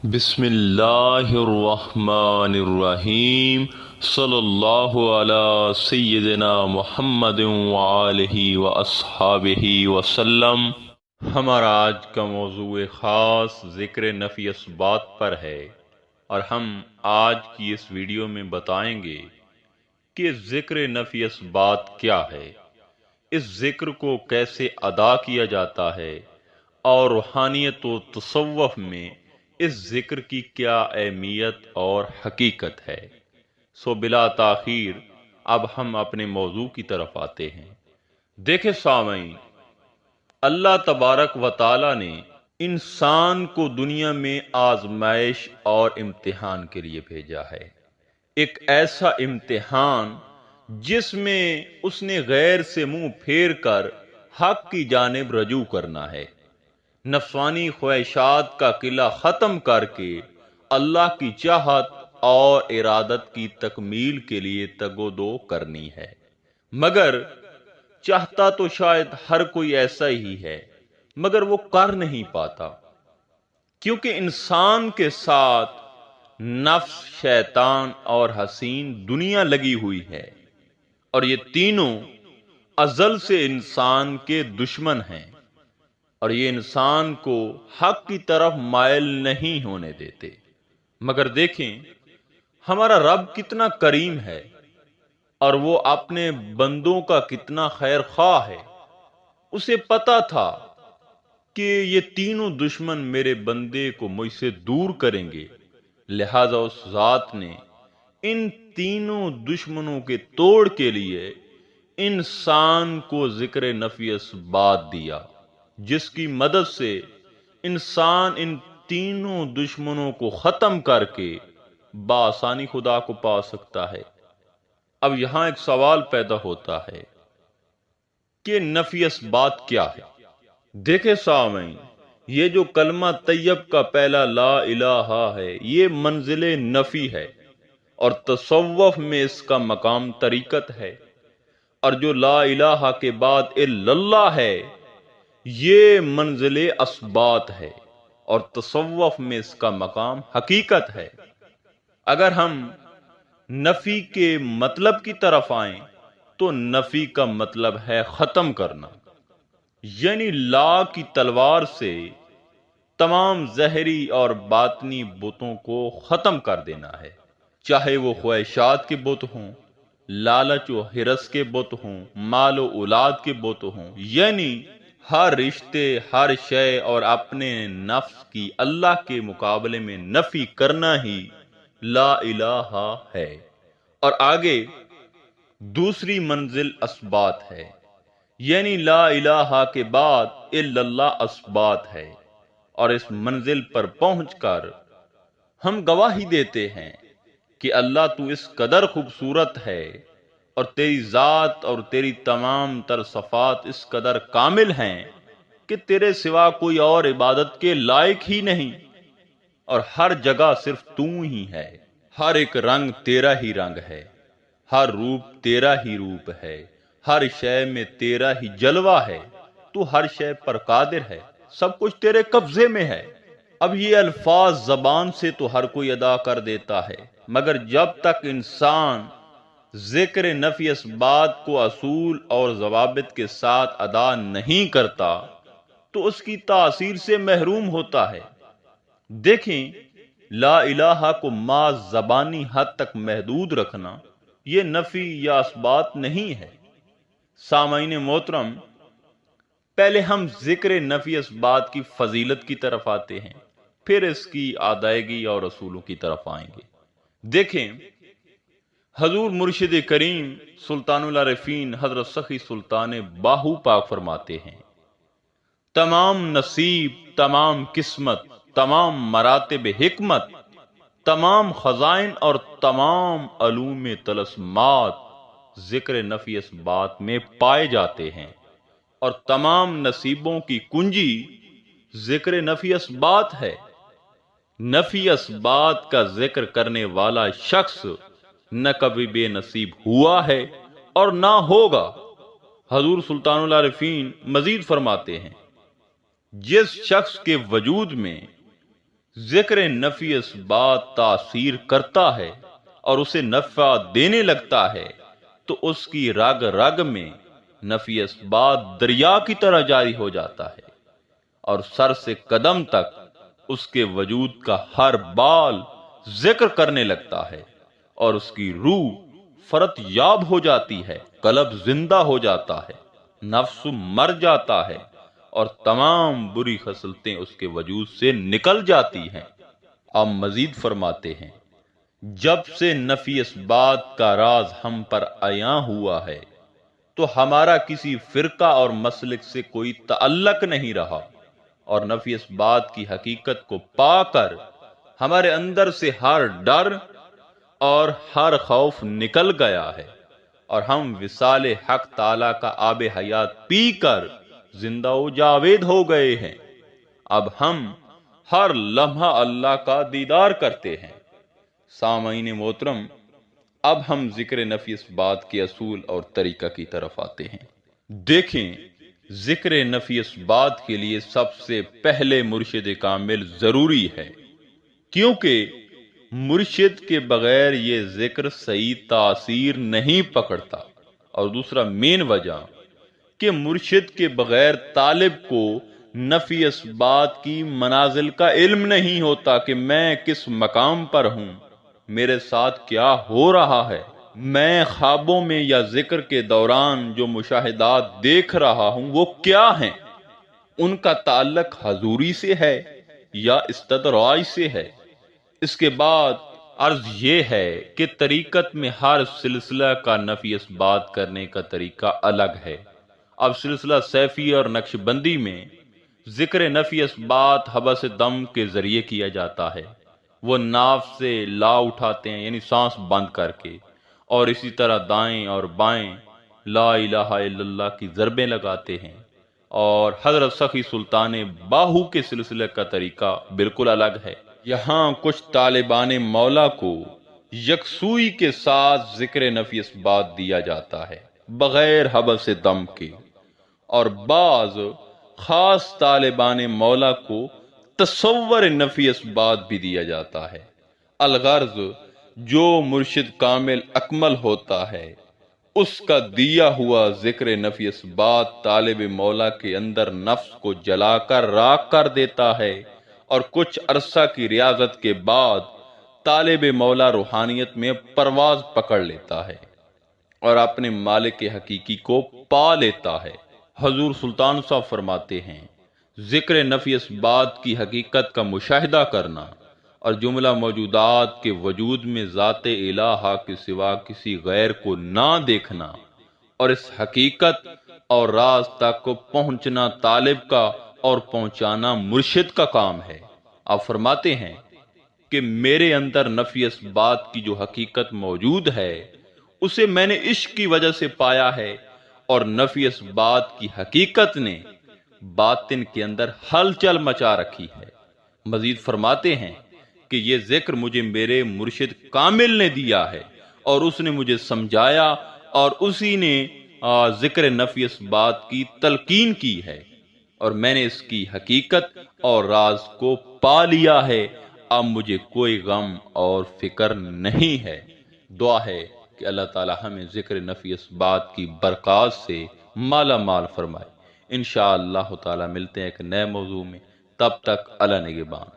بسم اللہ الرحمن الرحیم صلی اللہ علی سیدنا محمد وآلہ واصحابہ وسلم۔ ہمارا آج کا موضوع خاص ذکر نفی اثبات پر ہے، اور ہم آج کی اس ویڈیو میں بتائیں گے کہ ذکر نفی اثبات کیا ہے، اس ذکر کو کیسے ادا کیا جاتا ہے، اور روحانیت و تصوف میں اس ذکر کی کیا اہمیت اور حقیقت ہے۔ سو بلا تاخیر اب ہم اپنے موضوع کی طرف آتے ہیں۔ دیکھیں سامعین، اللہ تبارک و تعالی نے انسان کو دنیا میں آزمائش اور امتحان کے لیے بھیجا ہے، ایک ایسا امتحان جس میں اس نے غیر سے منہ پھیر کر حق کی جانب رجوع کرنا ہے، نفسانی خواہشات کا قلعہ ختم کر کے اللہ کی چاہت اور ارادت کی تکمیل کے لیے تگ و دو کرنی ہے۔ مگر چاہتا تو شاید ہر کوئی ایسا ہی ہے، مگر وہ کر نہیں پاتا، کیونکہ انسان کے ساتھ نفس، شیطان اور حسین دنیا لگی ہوئی ہے، اور یہ تینوں ازل سے انسان کے دشمن ہیں، اور یہ انسان کو حق کی طرف مائل نہیں ہونے دیتے۔ مگر دیکھیں ہمارا رب کتنا کریم ہے، اور وہ اپنے بندوں کا کتنا خیر خواہ ہے۔ اسے پتا تھا کہ یہ تینوں دشمن میرے بندے کو مجھ سے دور کریں گے، لہذا اس ذات نے ان تینوں دشمنوں کے توڑ کے لیے انسان کو ذکر نفی اثبات دیا، جس کی مدد سے انسان ان تینوں دشمنوں کو ختم کر کے بآسانی خدا کو پا سکتا ہے۔ اب یہاں ایک سوال پیدا ہوتا ہے کہ نفی اثبات کیا ہے؟ دیکھیں سامعین، یہ جو کلمہ طیب کا پہلا لا الہ ہے، یہ منزل نفی ہے، اور تصوف میں اس کا مقام طریقت ہے، اور جو لا الہ کے بعد الا اللہ ہے، یہ منزل اثبات ہے، اور تصوف میں اس کا مقام حقیقت ہے۔ اگر ہم نفی کے مطلب کی طرف آئیں تو نفی کا مطلب ہے ختم کرنا، یعنی لا کی تلوار سے تمام ظاہری اور باطنی بتوں کو ختم کر دینا ہے، چاہے وہ خواہشات کے بت ہوں، لالچ و ہرس کے بت ہوں، مال و اولاد کے بت ہوں، یعنی ہر رشتے، ہر شے اور اپنے نفس کی اللہ کے مقابلے میں نفی کرنا ہی لا الہ ہے۔ اور آگے دوسری منزل اثبات ہے، یعنی لا الہ کے بعد الا اللہ اثبات ہے، اور اس منزل پر پہنچ کر ہم گواہی دیتے ہیں کہ اللہ تو اس قدر خوبصورت ہے، اور تیری ذات اور تیری تمام تر صفات اس قدر کامل ہیں کہ تیرے سوا کوئی اور عبادت کے لائق ہی نہیں، اور ہر جگہ صرف تو ہی ہے، ہر ایک رنگ تیرا ہی رنگ ہے، ہر روپ تیرا ہی روپ ہے، ہر شے میں تیرا ہی جلوہ ہے، تو ہر شے پر قادر ہے، سب کچھ تیرے قبضے میں ہے۔ اب یہ الفاظ زبان سے تو ہر کوئی ادا کر دیتا ہے، مگر جب تک انسان ذکر نفی اثبات کو اصول اور ضوابط کے ساتھ ادا نہیں کرتا تو اس کی تاثیر سے محروم ہوتا ہے۔ دیکھیں، لا الہ کو محض زبانی حد تک محدود رکھنا یہ نفی یا اثبات نہیں ہے۔ سامعین محترم، پہلے ہم ذکر نفی اثبات کی فضیلت کی طرف آتے ہیں، پھر اس کی ادائیگی اور اصولوں کی طرف آئیں گے۔ دیکھیں، حضور مرشد کریم سلطان العارفین حضرت سخی سلطان باہو پاک فرماتے ہیں، تمام نصیب، تمام قسمت، تمام مراتب حکمت، تمام خزائن اور تمام علوم طلسمات ذکر نفی اثبات میں پائے جاتے ہیں، اور تمام نصیبوں کی کنجی ذکر نفی اثبات ہے۔ نفی اثبات کا ذکر کرنے والا شخص نہ کبھی بے نصیب ہوا ہے اور نہ ہوگا۔ حضور سلطان العارفین مزید فرماتے ہیں، جس شخص کے وجود میں ذکر نفی اس بات تاثیر کرتا ہے اور اسے نفع دینے لگتا ہے تو اس کی رگ رگ میں نفی اس بات دریا کی طرح جاری ہو جاتا ہے اور سر سے قدم تک اس کے وجود کا ہر بال ذکر کرنے لگتا ہے اور اس کی روح فرت یاب ہو جاتی ہے، قلب زندہ ہو جاتا ہے، نفس مر جاتا ہے اور تمام بری خصلتیں اس کے وجود سے نکل جاتی ہیں۔ آپ مزید فرماتے ہیں، جب سے نفی اس بات کا راز ہم پر عیاں ہوا ہے تو ہمارا کسی فرقہ اور مسلک سے کوئی تعلق نہیں رہا، اور نفی اس بات کی حقیقت کو پا کر ہمارے اندر سے ہر ڈر اور ہر خوف نکل گیا ہے اور ہم وصال حق تعالی کا آب حیات پی کر زندہ و جاوید ہو گئے ہیں۔ اب ہم ہر لمحہ اللہ کا دیدار کرتے ہیں۔ سامعین محترم، اب ہم ذکر نفی اس بات کے اصول اور طریقہ کی طرف آتے ہیں۔ دیکھیں، ذکر نفی اس بات کے لیے سب سے پہلے مرشد کامل ضروری ہے، کیونکہ مرشد کے بغیر یہ ذکر صحیح تاثیر نہیں پکڑتا، اور دوسرا مین وجہ کہ مرشد کے بغیر طالب کو نفی اس بات کی منازل کا علم نہیں ہوتا کہ میں کس مقام پر ہوں، میرے ساتھ کیا ہو رہا ہے، میں خوابوں میں یا ذکر کے دوران جو مشاہدات دیکھ رہا ہوں وہ کیا ہیں، ان کا تعلق حضوری سے ہے یا استدراج سے ہے۔ اس کے بعد عرض یہ ہے کہ طریقت میں ہر سلسلہ کا نفی اس بات کرنے کا طریقہ الگ ہے۔ اب سلسلہ سیفی اور نقش بندی میں ذکر نفی اس بات حبس دم کے ذریعے کیا جاتا ہے، وہ ناف سے لا اٹھاتے ہیں یعنی سانس بند کر کے، اور اسی طرح دائیں اور بائیں لا الہ الا اللہ کی ضربیں لگاتے ہیں، اور حضرت سخی سلطان باہو کے سلسلے کا طریقہ بالکل الگ ہے۔ یہاں کچھ طالبان مولا کو یکسوئی کے ساتھ ذکر نفی اس بات دیا جاتا ہے بغیر حبس دم کے، اور بعض خاص طالبان مولا کو تصور نفی اس بات بھی دیا جاتا ہے۔ الغرض جو مرشد کامل اکمل ہوتا ہے اس کا دیا ہوا ذکر نفی اس بات طالب مولا کے اندر نفس کو جلا کر راک کر دیتا ہے، اور کچھ عرصہ کی ریاضت کے بعد طالب مولا روحانیت میں پرواز پکڑ لیتا ہے اور اپنے مالک حقیقی کو پا لیتا ہے۔ حضور سلطان صاحب فرماتے ہیں، ذکر نفی اس بات کی حقیقت کا مشاہدہ کرنا اور جملہ موجودات کے وجود میں ذات الہہ کے سوا کسی غیر کو نہ دیکھنا اور اس حقیقت اور راز تک کو پہنچنا طالب کا اور پہنچانا مرشد کا کام ہے۔ آپ فرماتے ہیں کہ میرے اندر نفی اس بات کی جو حقیقت موجود ہے اسے میں نے عشق کی وجہ سے پایا ہے، اور نفی اس بات کی حقیقت نے باطن کے اندر ہلچل مچا رکھی ہے۔ مزید فرماتے ہیں کہ یہ ذکر مجھے میرے مرشد کامل نے دیا ہے اور اس نے مجھے سمجھایا، اور اسی نے ذکر نفی اس بات کی تلقین کی ہے، اور میں نے اس کی حقیقت اور راز کو پا لیا ہے۔ اب مجھے کوئی غم اور فکر نہیں ہے۔ دعا ہے کہ اللہ تعالی ہمیں ذکر نفی اس بات کی برکات سے مالا مال فرمائے۔ انشاءاللہ تعالی ملتے ہیں ایک نئے موضوع میں، تب تک اللہ نگہبان۔